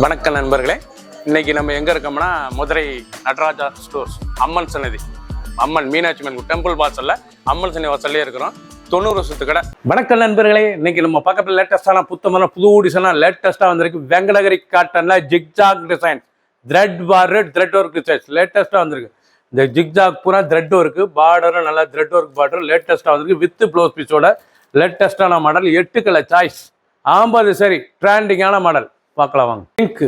வணக்கம் நண்பர்களே, இன்னைக்கு நம்ம எங்க இருக்கோம்னா மதுரை நடராஜா ஸ்டோர்ஸ் அம்மன் சன்னதி, அம்மன் மீனாட்சி அம்மன் டெம்பிள் வாசல்ல அம்மன் சன்னதி வாசல்லே இருக்கிறோம். 90 வருஷத்து கடை. வணக்கம் நண்பர்களே, இன்னைக்கு நம்ம பக்கத்துல லேட்டஸ்டான புத்தமான புது டிசைனா லேட்டஸ்டா வந்திருக்கு. வெங்கடகிரி காட்டன்ல zigzag design, thread border, thread work designs லேட்டஸ்டா வந்திருக்கு. இந்த ஜிக்ஜாக் பூரா த்ரெட் ஒர்க்கு, பார்டரும் நல்லா த்ரெட் ஒர்க் பார்டர் லேட்டஸ்டா வந்திருக்கு. வித் ப்ளவுஸ் பீஸோட லேட்டஸ்டான மாடல், 8 கலர் சாய்ஸ், 50 சரி ட்ரெண்டிங்கான மாடல். பார்க்கலாம் வாங்க. பிங்க்கு,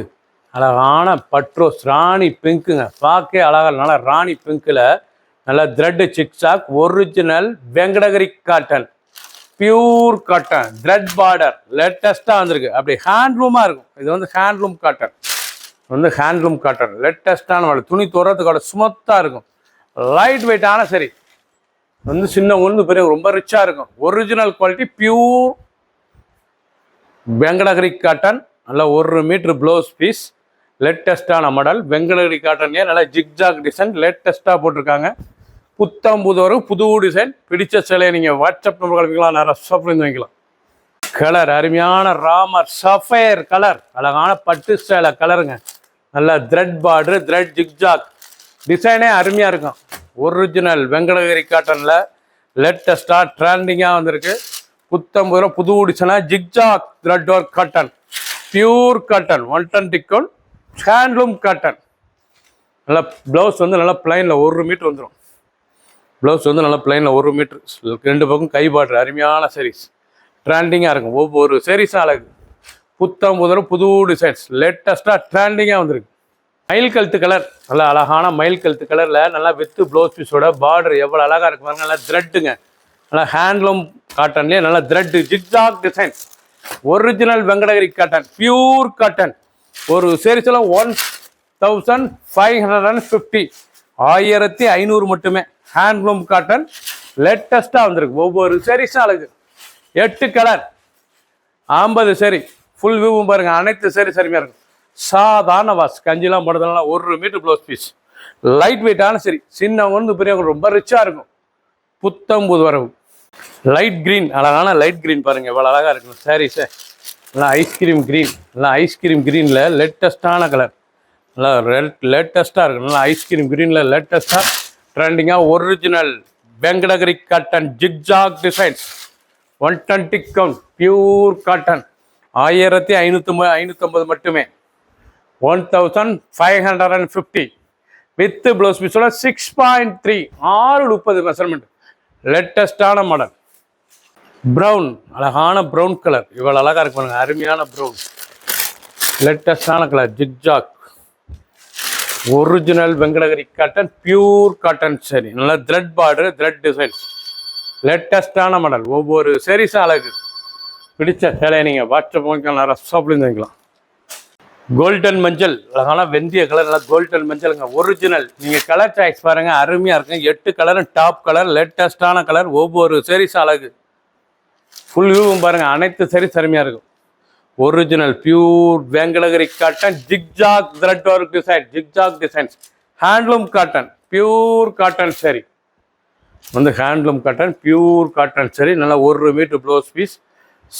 அழகான பட்ரோஸ் ராணி பிங்க்குங்க, பார்க்கே அழகா நல்லா ராணி பிங்க்கில் நல்லா thread zigzag, original Venkatagiri cotton, pure cotton, thread border லேட்டஸ்ட்டாக வந்திருக்கு. அப்படி ஹேண்ட்லூமாக இருக்கும். இது வந்து ஹேண்ட்லூம் காட்டன், ஹேண்ட்லூம் காட்டன் லேட்டஸ்ட்டான மாடல். துணி துறத்துக்கோட சுமத்தாக இருக்கும். லைட் வெயிட்டான சரி, சின்ன ஒன்று பெரிய ரொம்ப ரிச்சாக இருக்கும். Original quality pure Venkatagiri cotton, நல்லா 1 மீட்டர் ப்ளவுஸ் பீஸ், லேட்டஸ்டான மாடல் வெங்கடகிரி காட்டன்லேயே நல்லா ஜிக்ஜாக் டிசைன் லேட்டஸ்ட்டாக போட்டிருக்காங்க. புத்தம்புது வரும் புது டிசைன். பிடிச்ச சிலையை நீங்கள் வாட்ஸ்அப் நம்பர் கலப்பிக்கலாம், நிறைய ஷாப்லேருந்து வாங்கிக்கலாம். கலர் அருமையான ராமர் சஃபயர் கலர், அழகான பட்டு சேலை கலருங்க. நல்லா த்ரெட் பார்டரு, த்ரெட் ஜிக்ஜாக் டிசைனே அருமையாக இருக்கும். ஒரிஜினல் வெங்கடகிரி காட்டனில் லேட்டஸ்ட்டாக ட்ரெண்டிங்காக வந்திருக்கு. புத்தம்பது ரூபா புது டிசைனாக zigzag thread work cotton, pure cotton, 120 count, handloom cotton. நல்லா ப்ளவுஸ் நல்லா பிளைனில் 1 மீட்டர் வந்துடும். ப்ளவுஸ் நல்லா பிளைனில் 1 மீட்டர், 2 பக்கம் கை பார்டர். அருமையான சாரீஸ் ட்ரெண்டிங்காக இருக்கும். ஒவ்வொரு சாரீஸும் அழகு. புத்தம்பது ரூபா புது டிசைன்ஸ் லேட்டஸ்ட்டாக ட்ரெண்டிங்காக வந்திருக்கு. மயில் கழுத்து கலர், நல்லா அழகான மயில் கழுத்து கலரில் நல்லா வித்து ப்ளவுஸ் பீஸோட பார்டர் எவ்வளோ அழகாக இருக்கு பாருங்க. நல்லா த்ரெட்டுங்க, நல்லா ஹேண்ட்லூம் காட்டன்லேயே நல்லா thread zigzag design. Original Venkatagiri cotton, pure cotton. ஒரு சேரீஸில் 1550, 1500 மட்டுமே. ஹேண்ட்லூம் காட்டன் லேட்டஸ்ட்டாக வந்திருக்கு. ஒவ்வொரு சேரீஸும் அழகு. 8 கலர், 50 சரி. ஃபுல் வியூவும் பாருங்கள். அனைத்து சேரீ சரிமையாக இருக்கும். சாதாரண வாஷ், கஞ்சிலாம் போடுறதுனால 1 மீட்டர் ப்ளவுஸ் பீஸ், லைட் வெயிட்டான சரி. சின்னவங்க பெரியவங்க ரொம்ப ரிச்சாக இருக்கும். புத்தம்புது வரவு லைட் க்ரீன், அழகான லைட் க்ரீன் பாருங்கள் எவ்வளோ அழகாக இருக்கும் சாரீஸு. நல்லா ஐஸ்கிரீம் க்ரீன், நல்லா ஐஸ்கிரீம் க்ரீனில் லேட்டஸ்ட்டான கலர், நல்லா லேட்டஸ்ட்டாக இருக்கும். நல்லா ஐஸ்கிரீம் க்ரீனில் லேட்டஸ்ட்டாக ட்ரெண்டிங்காக original Venkatagiri cotton zigzag designs, 120 count, pure cotton, 1550 மட்டுமே. 1550 வித் ப்ளவுஸ் பீஸோட 6.3, 6.30 மெஷர்மெண்ட். லேட்டஸ்டான மாடல். ப்ரௌன், அழகான ப்ரௌன் கலர் இவ்வளோ அழகாக இருக்கு பாருங்க. அருமையான ப்ரௌன் லேட்டஸ்டான colour zigzag, original Venkatagiri cotton, pure cotton சரி. நல்லா த்ரெட் பார்டர், த்ரெட் டிசைன் லேட்டஸ்டான மாடல். ஒவ்வொரு சாரீஸும் அழகு. பிடிச்ச சேலையை நீங்கள் வாட்ஸ்அப் வாங்கிக்கலாம், ரஸ்ஸாப்லேருந்து வாங்கிக்கலாம். கோல்டன் மஞ்சள், அழகான வெந்திய கலர், நல்லா கோல்டன் மஞ்சளுங்க. ஒரிஜினல். நீங்கள் கலர் சாய்ஸ் பாருங்கள், அருமையாக இருக்கும். 8 கலரும் டாப் கலர், லேட்டஸ்டான கலர். ஒவ்வொரு சாரீஸும் அழகு. ஃபுல் வியூவும் பாருங்கள். அனைத்து சாரீஸ் அருமையாக இருக்கும். Original pure Venkatagiri cotton, zigzag thread work design, zigzag designs, handloom cotton, pure cotton சரி. ஹேண்ட்லூம் காட்டன், பியூர் காட்டன் சரி. நல்லா 1 மீட்டர் ப்ளவுஸ் பீஸ்,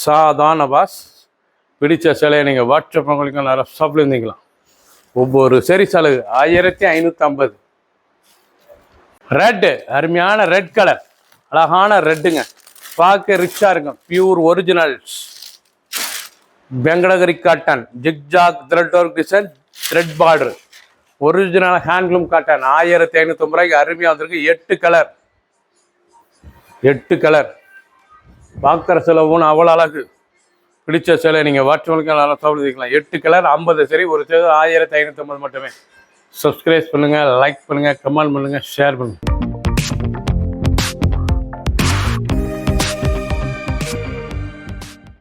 சாதாரண வாஷ். பிடிச்ச சிலையை நீங்கள் வாட்ஸ்அப் உங்களுக்கு நிறைய ஷாப்பில் இருந்தீங்களாம். ஒவ்வொரு சாரீஸ் அழகு. 1550. ரெட்டு, அருமையான ரெட் கலர், அழகான ரெட்டுங்க, பார்க்க ரிச்சாக இருக்கும். Pure original Venkatagiri cotton, zigzag thread work design, thread border, original handloom cotton. 1550 ரூபாய்க்கு அருமையாக வந்திருக்கு. 8 கலர், 8 கலர். பார்க்குற செலவுன்னு அவ்வளோ அழகு. பிடிச்ச சேலை நீங்கள் வாட்ஸ்அப்புக்கு நல்லா சாப்பிடுக்கலாம். 8 கலர், 50 சரி. ஒரு சேலை 1550 மட்டுமே. சப்ஸ்கிரைப் பண்ணுங்கள், லைக் பண்ணுங்கள், கமெண்ட் பண்ணுங்கள், ஷேர் பண்ணுங்கள்.